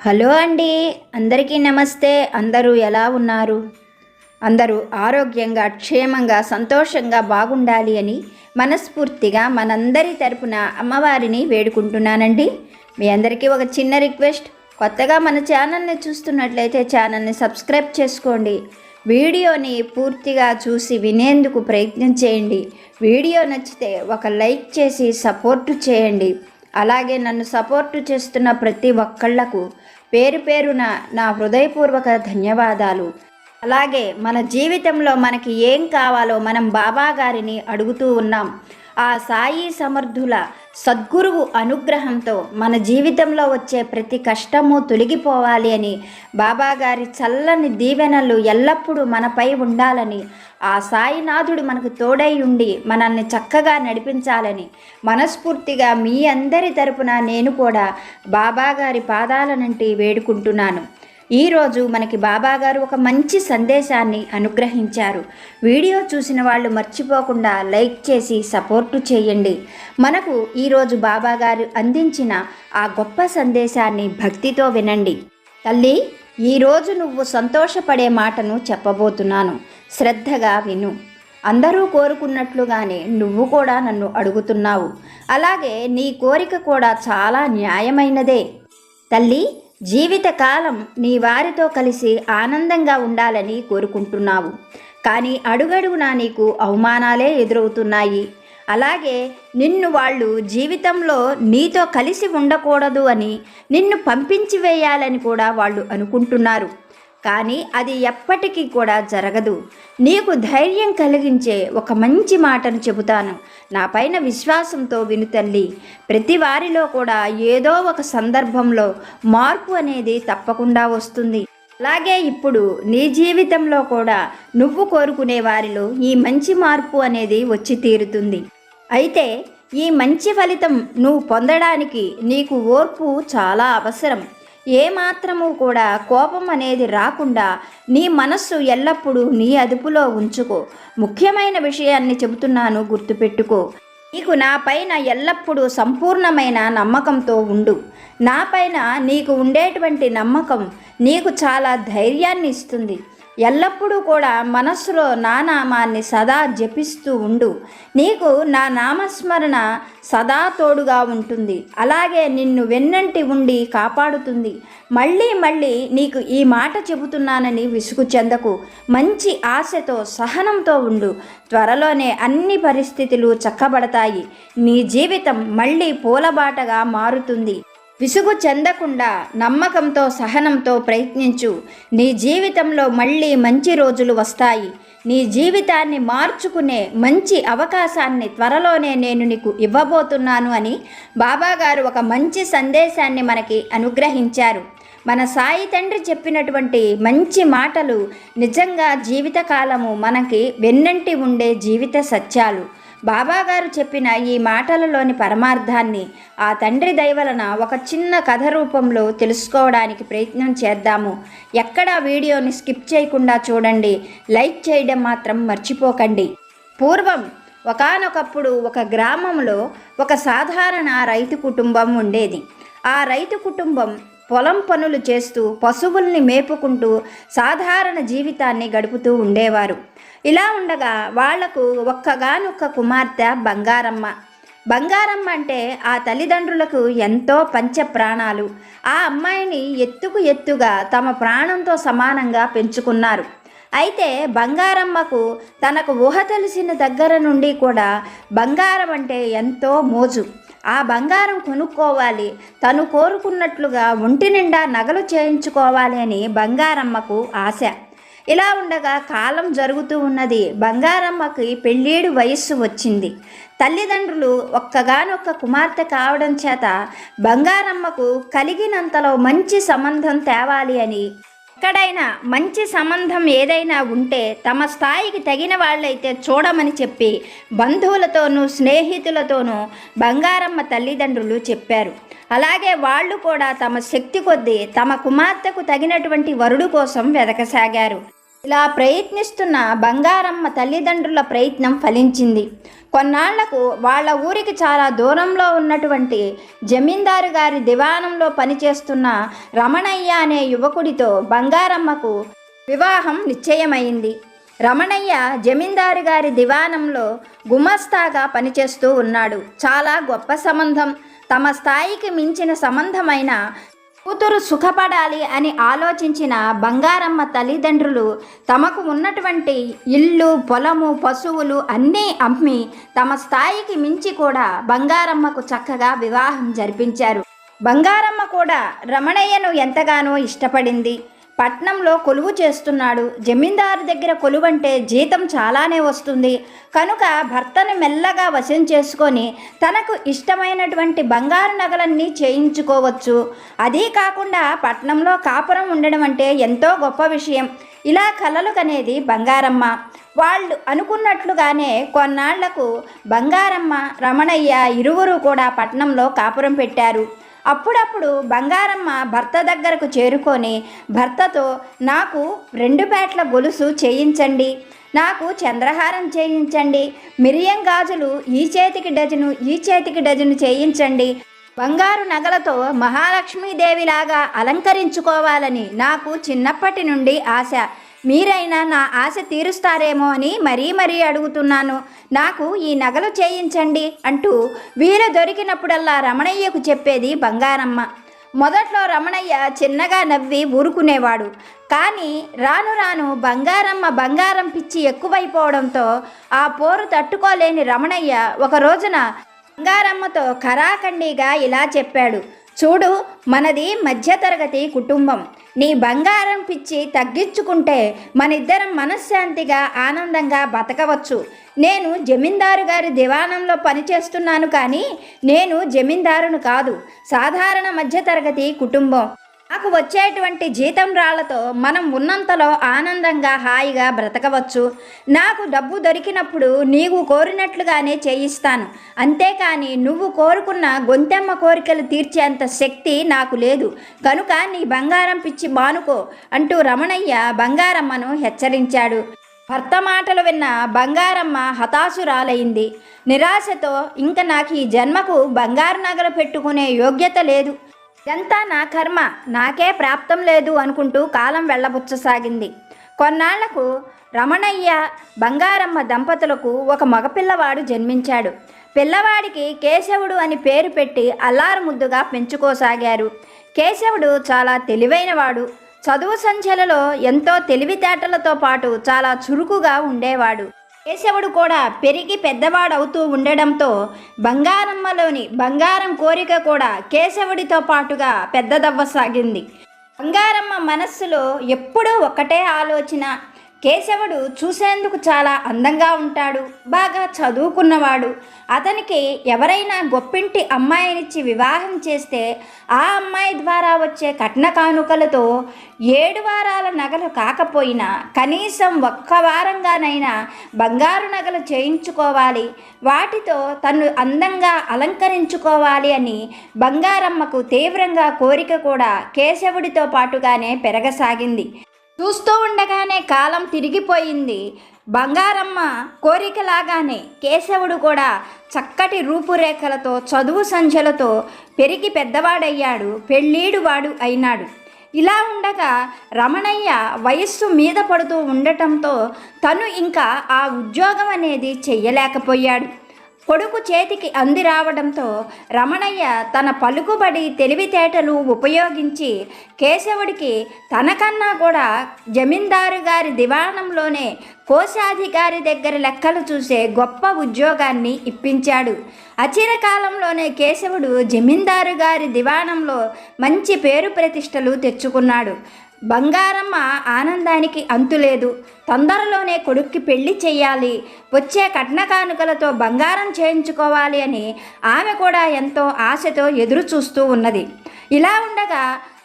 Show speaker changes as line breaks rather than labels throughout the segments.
Hello అండి, అందరికీ నమస్తే. అందరూ ఎలా ఉన్నారు? అందరూ ఆరోగ్యంగా, క్షేమంగా, సంతోషంగా బాగుండాలి అని మనస్ఫూర్తిగా మనందరి తరపున అమ్మవారిని వేడుకుంటున్నానండి. మీ అందరికీ ఒక చిన్న రిక్వెస్ట్, కొత్తగా మన ఛానల్ని చూస్తున్నట్లయితే ఛానల్ని సబ్స్క్రైబ్ చేసుకోండి. వీడియోని పూర్తిగా చూసి వినేందుకు ప్రయత్నం చేయండి. వీడియో నచ్చితే ఒక లైక్ చేసి సపోర్టు చేయండి. అలాగే నన్ను సపోర్టు చేస్తున్న ప్రతి ఒక్కళ్లకు పేరు పేరున నా హృదయపూర్వక ధన్యవాదాలు. అలాగే మన జీవితంలో మనకి ఏం కావాలో మనం బాబా గారిని అడుగుతూ ఉన్నాం. ఆ సాయి సమర్థుల సద్గురువు అనుగ్రహంతో మన జీవితంలో వచ్చే ప్రతి కష్టము తొలగిపోవాలి అని, బాబా గారి చల్లని దీవెనలు ఎల్లప్పుడూ మనపై ఉండాలని, ఆ సాయినాథుడు మనకు తోడై ఉండి మనల్ని చక్కగా నడిపించాలని మనస్ఫూర్తిగా మీ అందరి తరపున నేను కూడా బాబా గారి పాదాలనంటి వేడుకుంటున్నాను. ఈరోజు మనకి బాబాగారు ఒక మంచి సందేశాన్ని అనుగ్రహించారు. వీడియో చూసిన వాళ్ళు మర్చిపోకుండా లైక్ చేసి సపోర్టు చేయండి. మనకు ఈరోజు బాబాగారు అందించిన ఆ గొప్ప సందేశాన్ని భక్తితో వినండి. తల్లి, ఈరోజు నువ్వు సంతోషపడే మాటను చెప్పబోతున్నాను, శ్రద్ధగా విను. అందరూ కోరుకున్నట్లుగానే నువ్వు కూడా నన్ను అడుగుతున్నావు. అలాగే నీ కోరిక కూడా చాలా న్యాయమైనదే. తల్లి, జీవితకాలం నీ వారితో కలిసి ఆనందంగా ఉండాలని కోరుకుంటున్నావు. కానీ అడుగడుగునా నీకు అవమానాలే ఎదురవుతున్నాయి. అలాగే నిన్ను వాళ్ళు జీవితంలో నీతో కలిసి ఉండకూడదు అని, నిన్ను పంపించి వేయాలని కూడా వాళ్ళు అనుకుంటున్నారు. కానీ అది ఎప్పటికీ కూడా జరగదు. నీకు ధైర్యం కలిగించే ఒక మంచి మాటను చెబుతాను. నా పైన విశ్వాసంతో విను తల్లి. ప్రతి వారిలో కూడా ఏదో ఒక సందర్భంలో మార్పు అనేది తప్పకుండా వస్తుంది. అలాగే ఇప్పుడు నీ జీవితంలో కూడా నువ్వు కోరుకునే వారిలో ఈ మంచి మార్పు అనేది వచ్చి తీరుతుంది. అయితే ఈ మంచి ఫలితం నువ్వు పొందడానికి నీకు ఓర్పు చాలా అవసరం. ఏమాత్రము కూడా కోపం అనేది రాకుండా నీ మనస్సు ఎల్లప్పుడూ నీ అదుపులో ఉంచుకో. ముఖ్యమైన విషయాన్ని చెబుతున్నాను, గుర్తుపెట్టుకో. నీకు నా పైన ఎల్లప్పుడూ సంపూర్ణమైన నమ్మకంతో ఉండు. నా పైన నీకు ఉండేటువంటి నమ్మకం నీకు చాలా ధైర్యాన్ని ఇస్తుంది. ఎల్లప్పుడూ కూడా మనస్సులో నా నామాన్ని సదా జపిస్తూ ఉండు. నీకు నా నామస్మరణ సదా తోడుగా ఉంటుంది. అలాగే నిన్ను వెన్నంటి ఉండి కాపాడుతుంది. మళ్ళీ మళ్ళీ నీకు ఈ మాట చెబుతున్నానని విసుగు చెందకు. మంచి ఆశతో, సహనంతో ఉండు. త్వరలోనే అన్ని పరిస్థితులు చక్కబడతాయి. నీ జీవితం మళ్ళీ పూలబాటగా మారుతుంది. విసుగు చెందకుండా నమ్మకంతో, సహనంతో ప్రయత్నించు. నీ జీవితంలో మళ్ళీ మంచి రోజులు వస్తాయి. నీ జీవితాన్ని మార్చుకునే మంచి అవకాశాన్ని త్వరలోనే నేను నీకు ఇవ్వబోతున్నాను అని బాబాగారు ఒక మంచి సందేశాన్ని మనకి అనుగ్రహించారు. మన సాయి తండ్రి చెప్పినటువంటి మంచి మాటలు నిజంగా జీవితకాలము మనకి వెన్నంటి ఉండే జీవిత సత్యాలు. బాబాగారు చెప్పిన ఈ మాటలలోని పరమార్థాన్ని ఆ తండ్రి దయవలన ఒక చిన్న కథ రూపంలో తెలుసుకోవడానికి ప్రయత్నం చేద్దాము. ఎక్కడా వీడియోని స్కిప్ చేయకుండా చూడండి. లైక్ చేయడం మాత్రం మర్చిపోకండి. పూర్వం ఒకానొకప్పుడు ఒక గ్రామంలో ఒక సాధారణ రైతు కుటుంబం ఉండేది. ఆ రైతు కుటుంబం పొలం పనులు చేస్తూ, పశువుల్ని మేపుకుంటూ సాధారణ జీవితాన్ని గడుపుతూ ఉండేవారు. ఇలా ఉండగా వాళ్లకు ఒక్కగానొక్క కుమార్తె బంగారమ్మ. బంగారమ్మ అంటే ఆ తల్లిదండ్రులకు ఎంతో పంచ ప్రాణాలు. ఆ అమ్మాయిని ఎత్తుకు ఎత్తుగా తమ ప్రాణంతో సమానంగా పెంచుకున్నారు. అయితే బంగారమ్మకు తనకు ఊహ తెలిసిన దగ్గర నుండి కూడా బంగారం అంటే ఎంతో మోజు. ఆ బంగారం కొనుక్కోవాలి, తను కోరుకున్నట్లుగా ఒంటి నిండా నగలు చేయించుకోవాలి అని బంగారమ్మకు ఆశ. ఇలా ఉండగా కాలం జరుగుతూ ఉన్నది. బంగారమ్మకి పెళ్ళేడు వయస్సు వచ్చింది. తల్లిదండ్రులు ఒక్కగానొక్క కుమార్తె కావడం చేత బంగారమ్మకు కలిగినంతలో మంచి సంబంధం తేవాలి అని, ఎక్కడైనా మంచి సంబంధం ఏదైనా ఉంటే తమ స్థాయికి తగిన వాళ్ళైతే చూడమని చెప్పి బంధువులతోనూ, స్నేహితులతోనూ బంగారమ్మ తల్లిదండ్రులు చెప్పారు. అలాగే వాళ్ళు కూడా తమ శక్తి కొద్దీ తమ కుమార్తెకు తగినటువంటి వరుడు కోసం వెదకసాగారు. ఇలా ప్రయత్నిస్తున్న బంగారమ్మ తల్లిదండ్రుల ప్రయత్నం ఫలించింది. కొన్నాళ్లకు వాళ్ళ ఊరికి చాలా దూరంలో ఉన్నటువంటి జమీందారు గారి దివాణంలో పనిచేస్తున్న రమణయ్య అనే యువకుడితో బంగారమ్మకు వివాహం నిశ్చయమైంది. రమణయ్య జమీందారు గారి దివాణంలో గుమస్తాగా పనిచేస్తూ ఉన్నాడు. చాలా గొప్ప సంబంధం. తమ స్థాయికి మించిన సంబంధమైన కూతురు సుఖపడాలి అని ఆలోచించిన బంగారమ్మ తల్లిదండ్రులు తమకు ఉన్నటువంటి ఇల్లు, పొలము, పశువులు అన్నీ అమ్మి తమ స్థాయికి మించి కూడా బంగారమ్మకు చక్కగా వివాహం జరిపించారు. బంగారమ్మ కూడా రమణయ్యను ఎంతగానో ఇష్టపడింది. పట్నంలో కొలువు చేస్తున్నాడు. జమీందారు దగ్గర కొలువంటే జీతం చాలానే వస్తుంది. కనుక భర్తను మెల్లగా వశం చేసుకొని తనకు ఇష్టమైనటువంటి బంగారు నగలన్నీ చేయించుకోవచ్చు. అదీ కాకుండా పట్నంలో కాపురం ఉండడం అంటే ఎంతో గొప్ప విషయం. ఇలా కలలు కనేది బంగారమ్మ. వాళ్ళు అనుకున్నట్లుగానే కొన్నాళ్లకు బంగారమ్మ, రమణయ్య ఇరువురు కూడా పట్నంలో కాపురం పెట్టారు. అప్పుడప్పుడు బంగారమ్మ భర్త దగ్గరకు చేరుకొని భర్తతో, నాకు 2 పేట్ల గొలుసు చేయించండి, నాకు చంద్రహారం చేయించండి, మిరియం గాజులు ఈ చేతికి డజను, ఈ చేతికి డజను చేయించండి, బంగారు నగలతో మహాలక్ష్మీదేవిలాగా అలంకరించుకోవాలని నాకు చిన్నప్పటి నుండి ఆశ. మీరైనా నా ఆశ తీరుస్తారేమో అని మరీ అడుగుతున్నాను. నాకు ఈ నగలు చేయించండి అంటూ వీలు దొరికినప్పుడల్లా రమణయ్యకు చెప్పేది బంగారమ్మ. మొదట్లో రమణయ్య చిన్నగా నవ్వి ఊరుకునేవాడు. కానీ రాను రాను బంగారం పిచ్చి ఎక్కువైపోవడంతో ఆ పోరు తట్టుకోలేని రమణయ్య ఒక రోజున బంగారమ్మతో ఖరాఖండిగా ఇలా చెప్పాడు, చూడు, మనది మధ్యతరగతి కుటుంబం. నీ బంగారం పిచ్చి తగ్గించుకుంటే మనిద్దరం మనశ్శాంతిగా ఆనందంగా బతకవచ్చు. నేను జమీందారు గారి దివాణంలో పనిచేస్తున్నాను, కానీ నేను జమీందారును కాదు. సాధారణ మధ్యతరగతి కుటుంబం. నాకు వచ్చేటువంటి జీతం రాళ్లతో మనం ఉన్నంతలో ఆనందంగా హాయిగా బ్రతకవచ్చు. నాకు డబ్బు దొరికినప్పుడు నీవు కోరినట్లుగానే చేయిస్తాను. అంతేకాని నువ్వు కోరుకున్న గొంతెమ్మ కోరికలు తీర్చేంత శక్తి నాకు లేదు. కనుక నీ బంగారం పిచ్చి మానుకో అంటూ రమణయ్య బంగారమ్మను హెచ్చరించాడు. భర్త మాటలు విన్న బంగారమ్మ హతాశురాలైంది. నిరాశతో, ఇంక నాకు ఈ జన్మకు బంగారు నగలు పెట్టుకునే యోగ్యత లేదు, ఇదంతా నా కర్మ, నాకే ప్రాప్తం లేదు అనుకుంటూ కాలం వెళ్ళబుచ్చసాగింది. కొన్నాళ్లకు రమణయ్య, బంగారమ్మ దంపతులకు ఒక మగపిల్లవాడు జన్మించాడు. పిల్లవాడికి కేశవుడు అని పేరు పెట్టి అల్లారుముద్దుగా పెంచుకోసాగారు. కేశవుడు చాలా తెలివైనవాడు. చదువు సంధ్యలలో ఎంతో తెలివితేటలతో పాటు చాలా చురుకుగా ఉండేవాడు. కేశవుడు కూడా పెరిగి పెద్దవాడవుతూ ఉండడంతో బంగారమ్మలోని బంగారం కోరిక కూడా కేశవుడితో పాటుగా పెద్దదవ్వసాగింది. బంగారమ్మ మనస్సులో ఎప్పుడూ ఒకటే ఆలోచన, కేశవుడు చూసేందుకు చాలా అందంగా ఉంటాడు, బాగా చదువుకున్నవాడు. అతనికి ఎవరైనా గొప్పింటి అమ్మాయినిచ్చి వివాహం చేస్తే ఆ అమ్మాయి ద్వారా వచ్చే కట్న కానుకలతో 7 వారాల నగలు కాకపోయినా కనీసం 1 వారంగానైనా బంగారు నగలు చేయించుకోవాలి, వాటితో తను అందంగా అలంకరించుకోవాలి అని బంగారమ్మకు తీవ్రంగా కోరిక కూడా కేశవుడితో పాటుగానే పెరగసాగింది. చూస్తూ ఉండగానే కాలం తిరిగిపోయింది. బంగారమ్మ కోరికలాగానే కేశవుడు కూడా చక్కటి రూపురేఖలతో, చదువు సంధ్యలతో పెరిగి పెద్దవాడయ్యాడు, పెళ్ళీడువాడు అయినాడు. ఇలా ఉండగా రమణయ్య వయస్సు మీద పడుతూ ఉండటంతో తను ఇంకా ఆ ఉద్యోగం అనేది చెయ్యలేకపోయాడు. కొడుకు చేతికి అంది రావడంతో రమణయ్య తన పలుకుబడి, తెలివితేటలు ఉపయోగించి కేశవుడికి తనకన్నా కూడా జమీందారు గారి దివాణంలోనే కోశాధికారి దగ్గర లెక్కలు చూసే గొప్ప ఉద్యోగాన్ని ఇప్పించాడు. అచిరకాలంలోనే కేశవుడు జమీందారు గారి దివాణంలో మంచి పేరు ప్రతిష్టలు తెచ్చుకున్నాడు. బంగారమ్మ ఆనందానికి అంతులేదు. తొందరలోనే కొడుక్కి పెళ్లి చెయ్యాలి, వచ్చే కట్న కానుకలతో బంగారం చేయించుకోవాలి అని ఆమె కూడా ఎంతో ఆశతో ఎదురు చూస్తూ ఉన్నది. ఇలా ఉండగా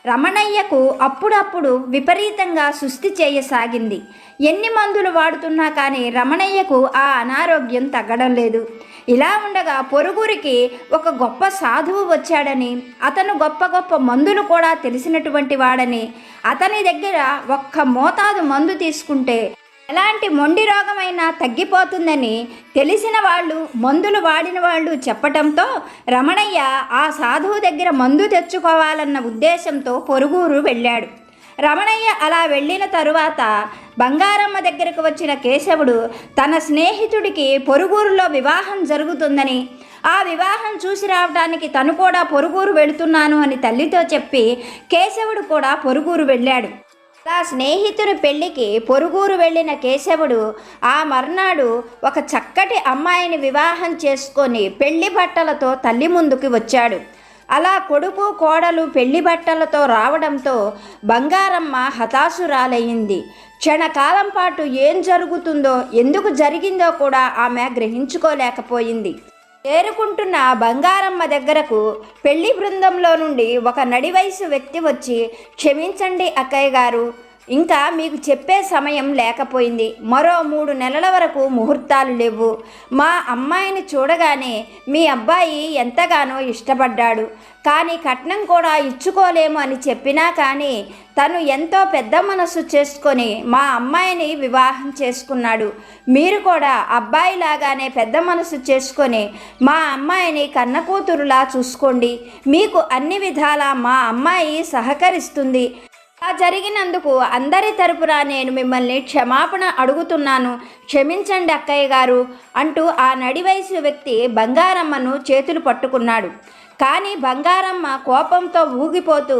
రమణయ్యకు అప్పుడప్పుడు విపరీతంగా సుస్థి చేయసాగింది. ఎన్ని మందులు వాడుతున్నా కానీ రమణయ్యకు ఆ అనారోగ్యం తగ్గడం లేదు. ఇలా ఉండగా పొరుగురికి ఒక గొప్ప సాధువు వచ్చాడని, అతను గొప్ప గొప్ప మందులు కూడా తెలిసినటువంటి వాడని, అతని దగ్గర ఒక్క మోతాదు మందు తీసుకుంటే ఎలాంటి మొండి రోగమైనా తగ్గిపోతుందని తెలిసిన వాళ్ళు, మందులు వాడిన వాళ్ళు చెప్పటంతో రమణయ్య ఆ సాధువు దగ్గర మందు తెచ్చుకోవాలన్న ఉద్దేశంతో పొరుగురు వెళ్ళాడు. రమణయ్య అలా వెళ్ళిన తరువాత బంగారమ్మ దగ్గరకు వచ్చిన కేశవుడు తన స్నేహితుడికి పొరుగురులో వివాహం జరుగుతుందని, ఆ వివాహం చూసి రావడానికి తను కూడా పొరుగురు వెళుతున్నాను అని తల్లితో చెప్పి కేశవుడు కూడా పొరుగురు వెళ్ళాడు. ఆ స్నేహితుని పెళ్లికి పొరుగురు వెళ్ళిన కేశవుడు ఆ మర్నాడు ఒక చక్కటి అమ్మాయిని వివాహం చేసుకొని పెళ్లి బట్టలతో తల్లి ముందుకు వచ్చాడు. అలా కొడుకు కోడలు పెళ్లి బట్టలతో రావడంతో బంగారమ్మ హతాశురాలయ్యింది. క్షణకాలం పాటు ఏం జరుగుతుందో, ఎందుకు జరిగిందో కూడా ఆమె గ్రహించుకోలేకపోయింది. చేరుకుంటున్న బంగారమ్మ దగ్గరకు పెళ్లి బృందంలో నుండి ఒక నడివయసు వ్యక్తి వచ్చి, క్షమించండి అక్కయ్య గారు, ఇంకా మీకు చెప్పే సమయం లేకపోయింది. మరో 3 నెలల వరకు ముహూర్తాలు లేవు. మా అమ్మాయిని చూడగానే మీ అబ్బాయి ఎంతగానో ఇష్టపడ్డాడు. కానీ కట్నం కూడా ఇచ్చుకోలేము అని చెప్పినా కానీ తను ఎంతో పెద్ద మనసు చేసుకొని మా అమ్మాయిని వివాహం చేసుకున్నాడు. మీరు కూడా అబ్బాయిలాగానే పెద్ద మనసు చేసుకొని మా అమ్మాయిని కన్నకూతురులా చూసుకోండి. మీకు అన్ని విధాలా మా అమ్మాయి సహకరిస్తుంది. అలా జరిగినందుకు అందరి తరపున నేను మిమ్మల్ని క్షమాపణ అడుగుతున్నాను. క్షమించండి అక్కయ్య గారు అంటూ ఆ నడివయసు వ్యక్తి బంగారమ్మను చేతులు పట్టుకున్నాడు. కానీ బంగారమ్మ కోపంతో ఊగిపోతూ,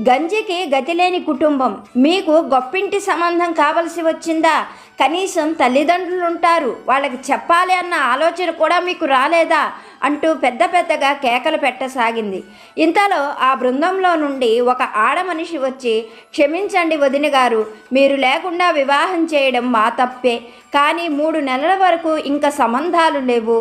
గంజికి గతిలేని కుటుంబం, మీకు గొప్పింటి సంబంధం కావలసి వచ్చిందా? కనీసం తల్లిదండ్రులు ఉంటారు, వాళ్ళకి చెప్పాలి అన్న ఆలోచన కూడా మీకు రాలేదా? అంటూ పెద్ద పెద్దగా కేకలు పెట్టసాగింది. ఇంతలో ఆ బృందంలో నుండి ఒక ఆడ మనిషి వచ్చి, క్షమించండి వదిన గారు, మీరు లేకుండా వివాహం చేయడం మా తప్పే. కానీ 3 నెలల వరకు ఇంకా సంబంధాలు లేవు.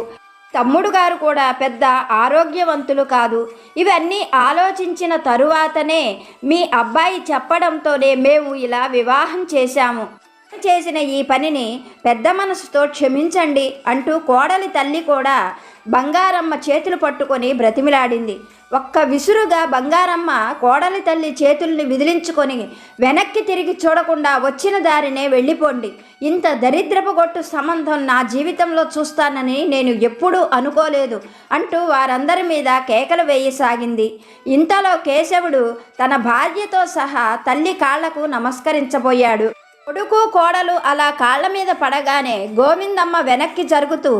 తమ్ముడు గారు కూడా పెద్ద ఆరోగ్యవంతులు కాదు. ఇవన్నీ ఆలోచించిన తరువాతనే మీ అబ్బాయి చెప్పడంతోనే మేము ఇలా వివాహం చేశాము. చేసిన ఈ పనిని పెద్ద మనసుతో క్షమించండి అంటూ కోడలి తల్లి కూడా బంగారమ్మ చేతులు పట్టుకొని బ్రతిమిలాడింది. ఒక్క విసురుగా బంగారమ్మ కోడలి తల్లి చేతుల్ని విదిలించుకొని వెనక్కి తిరిగి చూడకుండా వచ్చిన దారినే వెళ్ళిపోండి. ఇంత దరిద్రపు గొట్టు సంబంధం నా జీవితంలో చూస్తానని నేను ఎప్పుడూ అనుకోలేదు అంటూ వారందరి మీద కేకలు వేయసాగింది. ఇంతలో కేశవుడు తన భార్యతో సహా తల్లి కాళ్లకు నమస్కరించబోయాడు. కొడుకు కోడలు అలా కాళ్ళ మీద పడగానే గోవిందమ్మ వెనక్కి జరుగుతూ,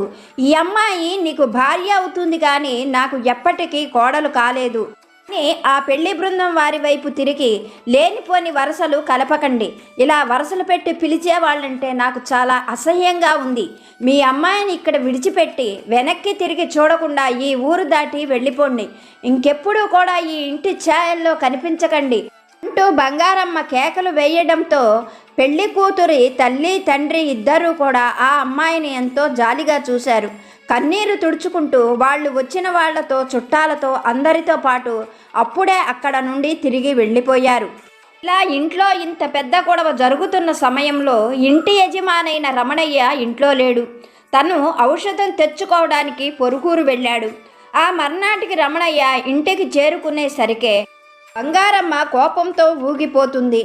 ఈ అమ్మాయి నీకు భార్య అవుతుంది కానీ నాకు ఎప్పటికీ కోడలు కాలేదు అని ఆ పెళ్లి బృందం వారి వైపు తిరిగి, లేనిపోని వరసలు కలపకండి, ఇలా వరసలు పెట్టి పిలిచేవాళ్ళంటే నాకు చాలా అసహ్యంగా ఉంది. మీ అమ్మాయిని ఇక్కడ విడిచిపెట్టి వెనక్కి తిరిగి చూడకుండా ఈ ఊరు దాటి వెళ్ళిపోండి. ఇంకెప్పుడూ కూడా ఈ ఇంటి ఛాయల్లో కనిపించకండి అంటూ బంగారమ్మ కేకలు వేయడంతో పెళ్లి కూతురి తల్లి తండ్రి ఇద్దరూ కూడా ఆ అమ్మాయిని ఎంతో జాలిగా చూశారు. కన్నీరు తుడుచుకుంటూ వాళ్ళు వచ్చిన వాళ్లతో, చుట్టాలతో, అందరితో పాటు అప్పుడే అక్కడ నుండి తిరిగి వెళ్ళిపోయారు. ఇలా ఇంట్లో ఇంత పెద్ద గొడవ జరుగుతున్న సమయంలో ఇంటి యజమానైన రమణయ్య ఇంట్లో లేడు. తను ఔషధం తెచ్చుకోవడానికి పొరుగురు వెళ్ళాడు. ఆ మర్నాటికి రమణయ్య ఇంటికి చేరుకునేసరికే బంగారమ్మ కోపంతో ఊగిపోతుంది.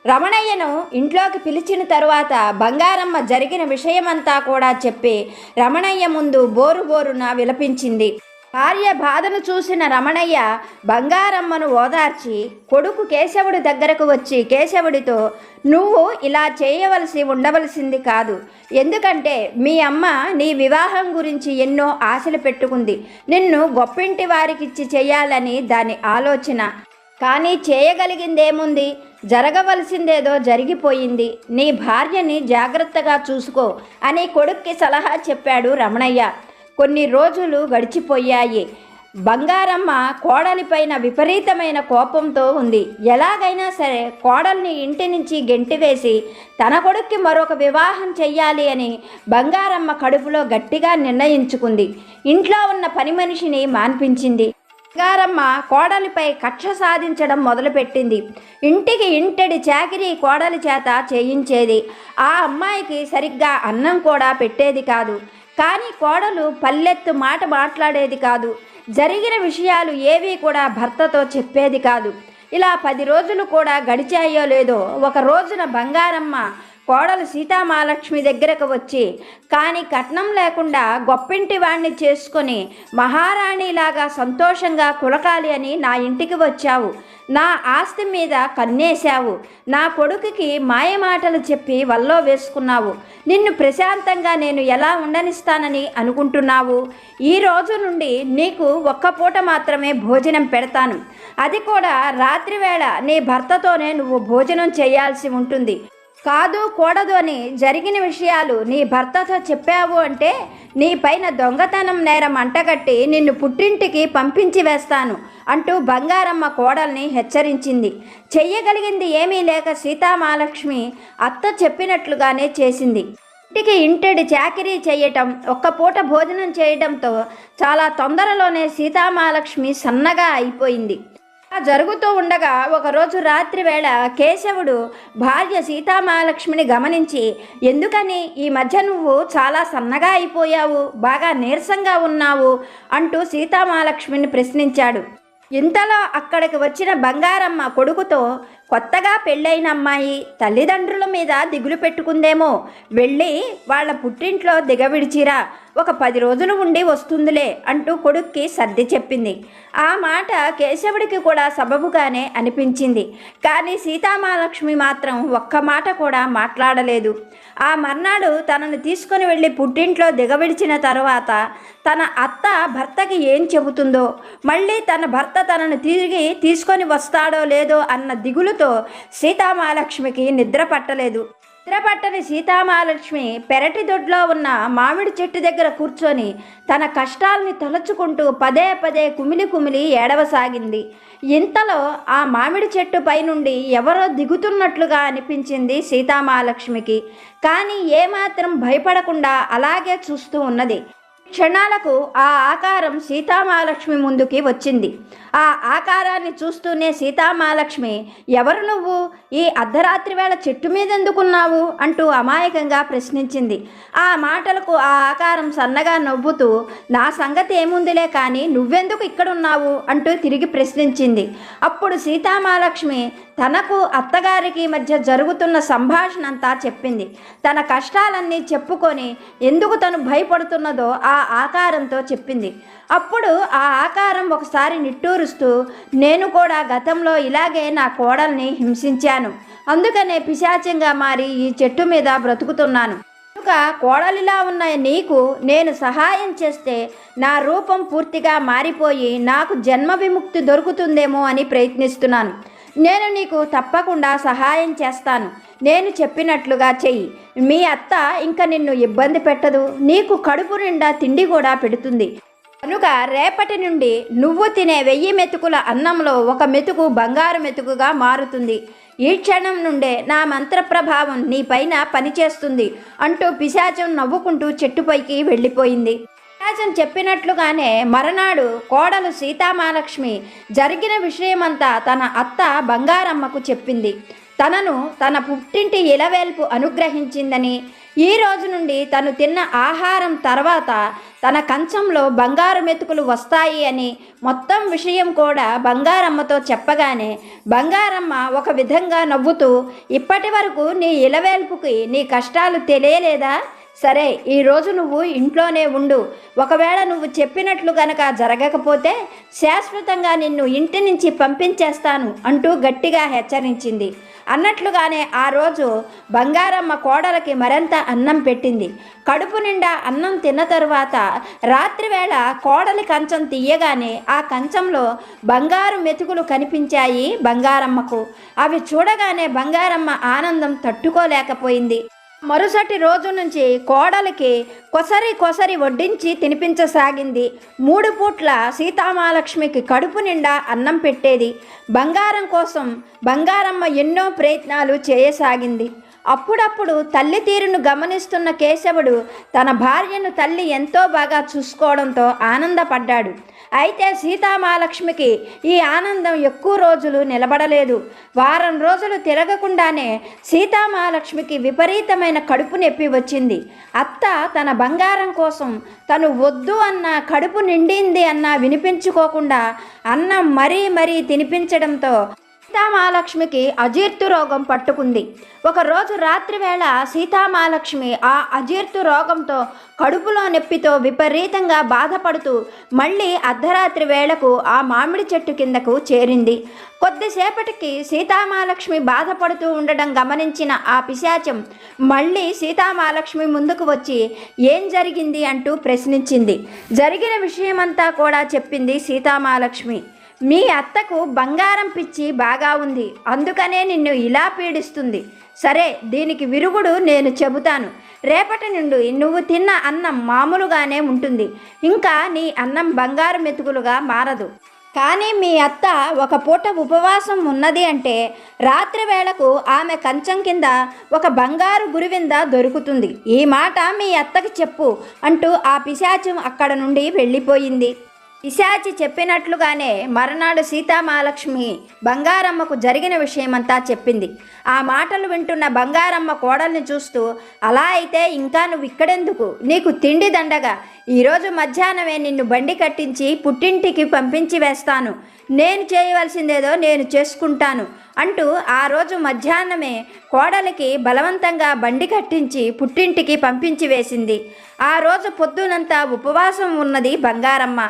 రమణయ్యను ఇంట్లోకి పిలిచిన తరువాత బంగారమ్మ జరిగిన విషయమంతా కూడా చెప్పి రమణయ్య ముందు బోరున విలపించింది. భార్య బాధను చూసిన రమణయ్య బంగారమ్మను ఓదార్చి కొడుకు కేశవుడి దగ్గరకు వచ్చి కేశవుడితో, నువ్వు ఇలా చేయవలసి ఉండవలసింది కాదు. ఎందుకంటే మీ అమ్మ నీ వివాహం గురించి ఎన్నో ఆశలు పెట్టుకుంది. నిన్ను గొప్పింటి వారికిచ్చి చేయాలని దాని ఆలోచన. కానీ చేయగలిగిందేముంది? జరగవలసిందేదో జరిగిపోయింది. నీ భార్యని జాగ్రత్తగా చూసుకో అని కొడుక్కి సలహా చెప్పాడు రమణయ్య. కొన్ని రోజులు గడిచిపోయాయి. బంగారమ్మ కోడలిపైన విపరీతమైన కోపంతో ఉంది. ఎలాగైనా సరే కోడల్ని ఇంటి నుంచి గెంటివేసి తన కొడుక్కి మరొక వివాహం చెయ్యాలి అని బంగారమ్మ కడుపులో గట్టిగా నిర్ణయించుకుంది. ఇంట్లో ఉన్న పని మనిషిని మాన్పించింది. బంగారమ్మ కోడలిపై కక్ష సాధించడం మొదలుపెట్టింది. ఇంటికి ఇంటెడి చాకిరీ కోడలి చేత చేయించేది. ఆ అమ్మాయికి సరిగ్గా అన్నం కూడా పెట్టేది కాదు. కానీ కోడలు పల్లెత్తు మాట మాట్లాడేది కాదు. జరిగిన విషయాలు ఏవీ కూడా భర్తతో చెప్పేది కాదు. ఇలా 10 రోజులు కూడా గడిచాయో లేదో ఒక రోజున బంగారమ్మ కోడలు సీతామహాలక్ష్మి దగ్గరకు వచ్చి, కానీ కట్నం లేకుండా గొప్పింటి వాణ్ణి చేసుకొని మహారాణిలాగా సంతోషంగా కులకాలి అని నా ఇంటికి వచ్చావు. నా ఆస్తి మీద కన్నేశావు. నా కొడుకుకి మాయమాటలు చెప్పి వల్లో వేసుకున్నావు. నిన్ను ప్రశాంతంగా నేను ఎలా ఉండనిస్తానని అనుకుంటున్నావు? ఈ రోజు నుండి నీకు ఒక్క పూట మాత్రమే భోజనం పెడతాను. అది కూడా రాత్రివేళ నీ భర్తతోనే నువ్వు భోజనం చేయాల్సి ఉంటుంది. కాదు కూడదు అని జరిగిన విషయాలు నీ భర్తతో చెప్పావు అంటే నీ పైన దొంగతనం నేరం అంటగట్టి నిన్ను పుట్టింటికి పంపించి వేస్తాను అంటూ బంగారమ్మ కోడల్ని హెచ్చరించింది. చెయ్యగలిగింది ఏమీ లేక సీతామహాలక్ష్మి అత్త చెప్పినట్లుగానే చేసింది. ఇంటికి ఇంటెడి చాకిరీ చేయటం, ఒక్క పూట భోజనం చేయడంతో చాలా తొందరలోనే సీతామహాలక్ష్మి సన్నగా అయిపోయింది. జరుగుతూ ఉండగా ఒకరోజు రాత్రి వేళ కేశవుడు భార్య సీతామహాలక్ష్మిని గమనించి, ఎందుకని ఈ మధ్య నువ్వు చాలా సన్నగా అయిపోయావు, బాగా నీరసంగా ఉన్నావు అంటూ సీతామహాలక్ష్మిని ప్రశ్నించాడు. ఇంతలో అక్కడికి వచ్చిన బంగారమ్మ కొడుకుతో, కొత్తగా పెళ్ళైన అమ్మాయి తల్లిదండ్రుల మీద దిగులు పెట్టుకుందేమో, వెళ్ళి వాళ్ళ పుట్టింట్లో దిగవిడిచిరా, ఒక 10 రోజులు ఉండి వస్తుందిలే అంటూ కొడుక్కి సర్ది చెప్పింది. ఆ మాట కేశవుడికి కూడా సబబుగానే అనిపించింది. కానీ సీతామహాలక్ష్మి మాత్రం ఒక్క మాట కూడా మాట్లాడలేదు. ఆ మర్నాడు తనను తీసుకొని వెళ్ళి పుట్టింట్లో దిగవిడిచిన తర్వాత తన అత్త భర్తకి ఏం చెబుతుందో, మళ్ళీ తన భర్త తనను తిరిగి తీసుకొని వస్తాడో లేదో అన్న దిగులుతో సీతామహాలక్ష్మికి నిద్ర పట్టలేదు. నిద్రపట్టని సీతామహాలక్ష్మి పెరటి దొడ్లో ఉన్న మామిడి చెట్టు దగ్గర కూర్చొని తన కష్టాల్ని తలుచుకుంటూ పదే పదే కుమిలి కుమిలి ఏడవసాగింది. ఇంతలో ఆ మామిడి చెట్టు పైనుండి ఎవరో దిగుతున్నట్లుగా అనిపించింది సీతామహాలక్ష్మికి. కానీ ఏమాత్రం భయపడకుండా అలాగే చూస్తూ ఉన్నది. క్షణాలకు ఆ ఆకారం సీతామహాలక్ష్మి ముందుకి వచ్చింది. ఆ ఆకారాన్ని చూస్తూనే సీతామహాలక్ష్మి, ఎవరు నువ్వు, ఈ అర్ధరాత్రి వేళ చెట్టు మీద ఎందుకున్నావు అంటూ అమాయకంగా ప్రశ్నించింది. ఆ మాటలకు ఆ ఆకారం సన్నగా నవ్వుతూ, నా సంగతి ఏముందిలే కానీ నువ్వెందుకు ఇక్కడున్నావు అంటూ తిరిగి ప్రశ్నించింది. అప్పుడు సీతామహాలక్ష్మి తనకు అత్తగారికి మధ్య జరుగుతున్న సంభాషణ అంతా చెప్పింది. తన కష్టాలన్నీ చెప్పుకొని ఎందుకు తను భయపడుతున్నదో ఆ ఆకారంతో చెప్పింది. అప్పుడు ఆ ఆకారం ఒకసారి నిట్టూరుస్తూ, నేను కూడా గతంలో ఇలాగే నా కోడల్ని హింసించాను, అందుకనే పిశాచంగా మారి ఈ చెట్టు మీద బ్రతుకుతున్నాను. కనుక కోడలిలా ఉన్న నీకు నేను సహాయం చేస్తే నా రూపం పూర్తిగా మారిపోయి నాకు జన్మ విముక్తి దొరుకుతుందేమో అని ప్రయత్నిస్తున్నాను. నేను నీకు తప్పకుండా సహాయం చేస్తాను. నేను చెప్పినట్లుగా చెయ్యి. మీ అత్త ఇంకా నిన్ను ఇబ్బంది పెట్టదు, నీకు కడుపు నిండా తిండి కూడా పెడుతుంది. కనుక రేపటి నుండి నువ్వు తినే 1000 మెతుకుల అన్నంలో ఒక మెతుకు బంగారు మెతుకుగా మారుతుంది. ఈ క్షణం నుండే నా మంత్ర ప్రభావం నీ పైన పనిచేస్తుంది అంటూ పిశాచం నవ్వుకుంటూ చెట్టుపైకి వెళ్ళిపోయింది. పిశాచం చెప్పినట్లుగానే మరనాడు కోడలు సీతామహాలక్ష్మి జరిగిన విషయమంతా తన అత్త బంగారమ్మకు చెప్పింది. తనను తన పుట్టింటి ఇలవేల్పు అనుగ్రహించిందని, ఈ రోజు నుండి తను తిన్న ఆహారం తర్వాత తన కంచంలో బంగారు మెతుకులు వస్తాయి అని మొత్తం విషయం కూడా బంగారమ్మతో చెప్పగానే బంగారమ్మ ఒక విధంగా నవ్వుతూ, ఇప్పటి వరకు నీ ఇలవేల్పుకి నీ కష్టాలు తెలియలేదా? సరే, ఈరోజు నువ్వు ఇంట్లోనే ఉండు. ఒకవేళ నువ్వు చెప్పినట్లు గనక జరగకపోతే శాశ్వతంగా నిన్ను ఇంటి నుంచి పంపించేస్తాను అంటూ గట్టిగా హెచ్చరించింది. అన్నట్లుగానే ఆ రోజు బంగారమ్మ కోడలకి మరింత అన్నం పెట్టింది. కడుపు నిండా అన్నం తిన్న తరువాత రాత్రివేళ కోడలి కంచం తీయగానే ఆ కంచంలో బంగారు మెతుకులు కనిపించాయి బంగారమ్మకు. అవి చూడగానే బంగారమ్మ ఆనందం తట్టుకోలేకపోయింది. మరుసటి రోజు నుంచి కోడలికి కొసరి వడ్డించి తినిపించసాగింది. 3 పూట్ల సీతామహాలక్ష్మికి కడుపు నిండా అన్నం పెట్టేది. బంగారం కోసం బంగారమ్మ ఎన్నో ప్రయత్నాలు చేయసాగింది. అప్పుడప్పుడు తల్లి తీరును గమనిస్తున్న కేశవుడు తన భార్యను తల్లి ఎంతో బాగా చూసుకోవడంతో ఆనందపడ్డాడు. అయితే సీతామహాలక్ష్మికి ఈ ఆనందం ఎక్కువ రోజులు నిలబడలేదు. వారం రోజులు తిరగకుండానే సీతామహాలక్ష్మికి విపరీతమైన కడుపు నొప్పి వచ్చింది. అత్త తన బంగారం కోసం తను వద్దు అన్నా, కడుపు నిండింది అన్నా వినిపించుకోకుండా అన్నం మరీ తినిపించడంతో సీతామహాలక్ష్మికి అజీర్తి రోగం పట్టుకుంది. ఒకరోజు రాత్రి వేళ సీతామహాలక్ష్మి ఆ అజీర్తి రోగంతో కడుపులో నొప్పితో విపరీతంగా బాధపడుతూ మళ్ళీ అర్ధరాత్రి వేళకు ఆ మామిడి చెట్టు కిందకు చేరింది. కొద్దిసేపటికి సీతామహాలక్ష్మి బాధపడుతూ ఉండడం గమనించిన ఆ పిశాచం మళ్ళీ సీతామహాలక్ష్మి ముందుకు వచ్చి ఏం జరిగింది అంటూ ప్రశ్నించింది. జరిగిన విషయమంతా కూడా చెప్పింది సీతామహాలక్ష్మి. మీ అత్తకు బంగారం పిచ్చి బాగా ఉంది, అందుకనే నిన్ను ఇలా పీడిస్తుంది. సరే, దీనికి విరుగుడు నేను చెబుతాను. రేపటి నుండి నువ్వు తిన్న అన్నం మామూలుగానే ఉంటుంది. ఇంకా నీ అన్నం బంగారు మెతుకులుగా మారదు. కానీ మీ అత్త ఒక పూట ఉపవాసం ఉన్నది అంటే రాత్రి వేళకు ఆమె కంచం కింద ఒక బంగారు గురివింద దొరుకుతుంది. ఈ మాట మీ అత్తకి చెప్పు అంటూ ఆ పిశాచం అక్కడ నుండి వెళ్ళిపోయింది. పిశాచి చెప్పినట్లుగానే మరునాడు సీతామహాలక్ష్మి బంగారమ్మకు జరిగిన విషయమంతా చెప్పింది. ఆ మాటలు వింటున్న బంగారమ్మ కోడల్ని చూస్తూ, అలా అయితే ఇంకా నువ్వు ఇక్కడెందుకు? నీకు తిండి దండగా. ఈరోజు మధ్యాహ్నమే నిన్ను బండి కట్టించి పుట్టింటికి పంపించి వేస్తాను. నేను చేయవలసిందేదో నేను చేసుకుంటాను అంటూ ఆ రోజు మధ్యాహ్నమే కోడలికి బలవంతంగా బండి కట్టించి పుట్టింటికి పంపించి వేసింది. ఆ రోజు పొద్దునంతా ఉపవాసం ఉన్నది బంగారమ్మ.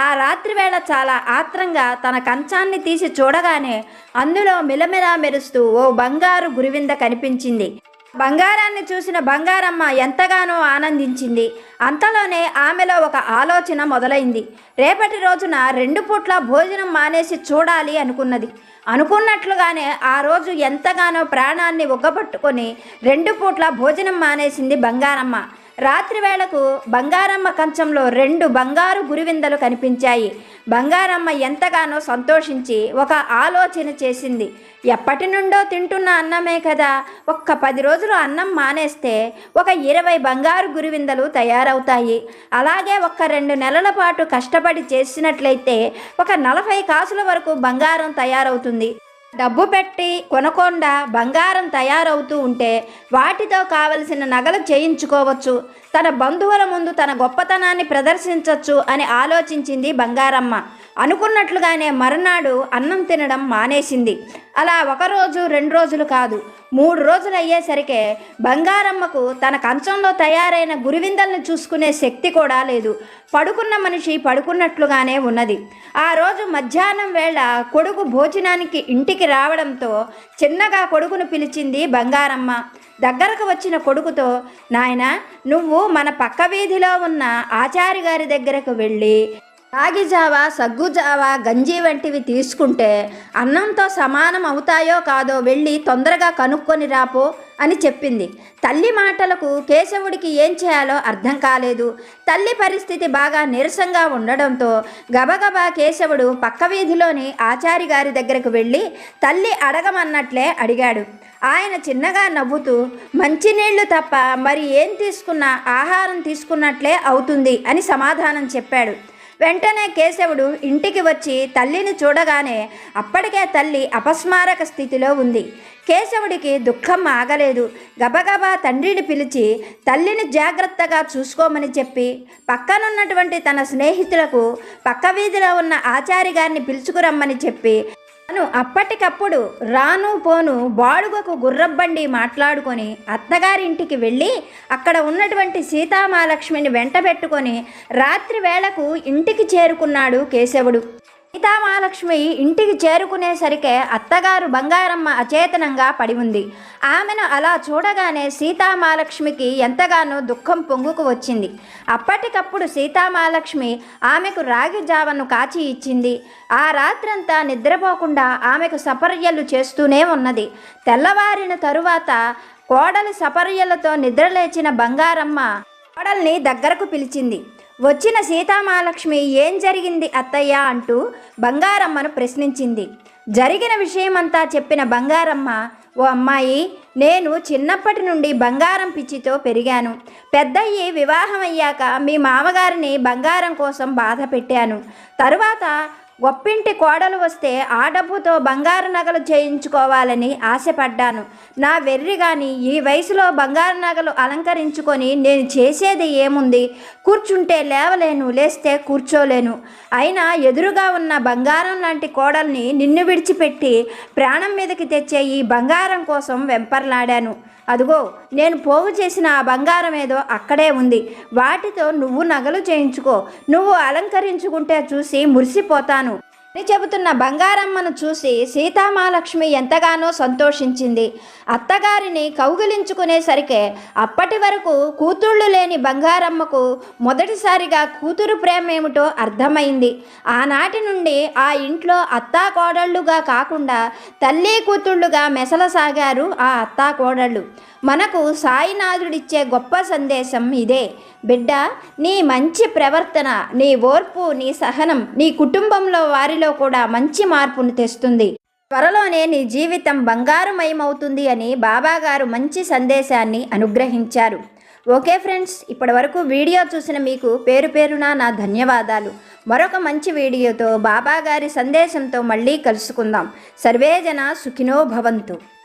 ఆ రాత్రి వేళ చాలా ఆత్రంగా తన కంచాన్ని తీసి చూడగానే అందులో మిలమిలా మెరుస్తూ ఓ బంగారు గురివింద కనిపించింది. బంగారాన్ని చూసిన బంగారమ్మ ఎంతగానో ఆనందించింది. అంతలోనే ఆమెలో ఒక ఆలోచన మొదలైంది. రేపటి రోజున 2 పూట్ల భోజనం మానేసి చూడాలి అనుకున్నది. అనుకున్నట్లుగానే ఆ రోజు ఎంతగానో ప్రాణాన్ని ఒగ్గబట్టుకొని 2 పూట్ల భోజనం మానేసింది బంగారమ్మ. రాత్రి వేళకు బంగారమ్మ కంచంలో 2 బంగారు గురివిందలు కనిపించాయి. బంగారమ్మ ఎంతగానో సంతోషించి ఒక ఆలోచన చేసింది. ఎప్పటి నుండో తింటున్న అన్నమే కదా, ఒక్క 10 రోజులు అన్నం మానేస్తే ఒక 20 బంగారు గురివిందలు తయారవుతాయి. అలాగే ఒక్క 2 నెలల పాటు కష్టపడి చేసినట్లయితే ఒక 40 కాసుల వరకు బంగారం తయారవుతుంది. డబ్బు పెట్టి కొనకుండా బంగారం తయారవుతూ ఉంటే వాటితో కావలసిన నగలు చేయించుకోవచ్చు, తన బంధువుల ముందు తన గొప్పతనాన్ని ప్రదర్శించవచ్చు అని ఆలోచించింది బంగారమ్మ. అనుకున్నట్లుగానే మరునాడు అన్నం తినడం మానేసింది. అలా 1 రోజు 2 రోజులు కాదు, 3 రోజులు అయ్యేసరికే బంగారమ్మకు తన కంచంలో తయారైన గురివిందల్ని చూసుకునే శక్తి కూడా లేదు. పడుకున్న మనిషి పడుకున్నట్లుగానే ఉన్నది. ఆ రోజు మధ్యాహ్నం వేళ కొడుకు భోజనానికి ఇంటికి రావడంతో చిన్నగా కొడుకును పిలిచింది బంగారమ్మ. దగ్గరకు వచ్చిన కొడుకుతో, నాయనా, నువ్వు మన పక్క వీధిలో ఉన్న ఆచారి గారి దగ్గరకు వెళ్ళి రాగి జావ, సగ్గు జావ, గంజి వంటివి తీసుకుంటే అన్నంతో సమానం అవుతాయో కాదో వెళ్ళి తొందరగా కనుక్కొని రాపో అని చెప్పింది. తల్లి మాటలకు కేశవుడికి ఏం చేయాలో అర్థం కాలేదు. తల్లి పరిస్థితి బాగా నీరసంగా ఉండడంతో గబగబా కేశవుడు పక్క వీధిలోని ఆచారి గారి దగ్గరకు వెళ్ళి తల్లి అడగమన్నట్లే అడిగాడు. ఆయన చిన్నగా నవ్వుతూ, మంచినీళ్లు తప్ప మరి ఏం తీసుకున్నా ఆహారం తీసుకున్నట్లే అవుతుంది అని సమాధానం చెప్పాడు. వెంటనే కేశవుడు ఇంటికి వచ్చి తల్లిని చూడగానే అప్పటికే తల్లి అపస్మారక స్థితిలో ఉంది. కేశవుడికి దుఃఖం ఆగలేదు. గబగబా తండ్రిని పిలిచి తల్లిని జాగ్రత్తగా చూసుకోమని చెప్పి పక్కనున్నటువంటి తన స్నేహితులకు పక్క వీధిలో ఉన్న ఆచారి గారిని పిలుచుకురమ్మని చెప్పి తను అప్పటికప్పుడు రాను పోను బాడుగకు గుర్రబండి మాట్లాడుకొని అత్తగారింటికి వెళ్ళి అక్కడ ఉన్నటువంటి సీతామహాలక్ష్మిని వెంట పెట్టుకొని రాత్రి వేళకు ఇంటికి చేరుకున్నాడు కేశవుడు. సీతామహాలక్ష్మి ఇంటికి చేరుకునేసరికే అత్తగారు బంగారమ్మ అచేతనంగా పడి ఉంది. ఆమెను అలా చూడగానే సీతామహాలక్ష్మికి ఎంతగానో దుఃఖం పొంగుకు వచ్చింది. అప్పటికప్పుడు సీతామహాలక్ష్మి ఆమెకు రాగి జావను కాచి ఇచ్చింది. ఆ రాత్రంతా నిద్రపోకుండా ఆమెకు సపర్యలు చేస్తూనే ఉన్నది. తెల్లవారిన తరువాత కోడలి సపర్యలతో నిద్రలేచిన బంగారమ్మ కోడల్ని దగ్గరకు పిలిచింది. వచ్చిన సీతామహాలక్ష్మి ఏం జరిగింది అత్తయ్య అంటూ బంగారమ్మను ప్రశ్నించింది. జరిగిన విషయమంతా చెప్పిన బంగారమ్మ, ఓ అమ్మాయి, నేను చిన్నప్పటి నుండి బంగారం పిచ్చితో పెరిగాను. పెద్దయ్యి వివాహం అయ్యాక మీ మామగారిని బంగారం కోసం బాధ పెట్టాను. తరువాత గొప్పింటి కోడలు వస్తే ఆ డబ్బుతో బంగారు నగలు చేయించుకోవాలని ఆశపడ్డాను. నా వెర్రి కానీ ఈ వయసులో బంగారు నగలు అలంకరించుకొని నేను చేసేది ఏముంది? కూర్చుంటే లేవలేను, లేస్తే కూర్చోలేను. అయినా ఎదురుగా ఉన్న బంగారం లాంటి కోడల్ని నిన్ను విడిచిపెట్టి ప్రాణం మీదకి తెచ్చే ఈ బంగారం కోసం వెంపర్లాడాను. అదిగో నేను పోగు చేసిన ఆ బంగారం ఏదో అక్కడే ఉంది. వాటితో నువ్వు నగలు చేయించుకో, నువ్వు అలంకరించుకుంటే చూసి మురిసిపోతాను అని చెబుతున్న బంగారమ్మను చూసి సీతామహాలక్ష్మి ఎంతగానో సంతోషించింది. అత్తగారిని కౌగిలించుకునేసరికే అప్పటి వరకు కూతుళ్ళు లేని బంగారమ్మకు మొదటిసారిగా కూతురు ప్రేమ ఏమిటో అర్థమైంది. ఆనాటి నుండి ఆ ఇంట్లో అత్తా కోడళ్ళుగా కాకుండా తల్లి కూతుళ్ళుగా మెసలసాగారు ఆ అత్తా కోడళ్ళు. మనకు సాయినాథుడిచ్చే గొప్ప సందేశం ఇదే. బిడ్డ, నీ మంచి ప్రవర్తన, నీ ఓర్పు, నీ సహనం నీ కుటుంబంలో వారిలో కూడా మంచి మార్పును తెస్తుంది. త్వరలోనే నీ జీవితం బంగారుమయమవుతుంది అని బాబాగారు మంచి సందేశాన్ని అనుగ్రహించారు. ఓకే ఫ్రెండ్స్, ఇప్పటి వరకు వీడియో చూసిన మీకు పేరు పేరున నా ధన్యవాదాలు. మరొక మంచి వీడియోతో బాబాగారి సందేశంతో మళ్ళీ కలుసుకుందాం. సర్వేజన సుఖినో భవంతు.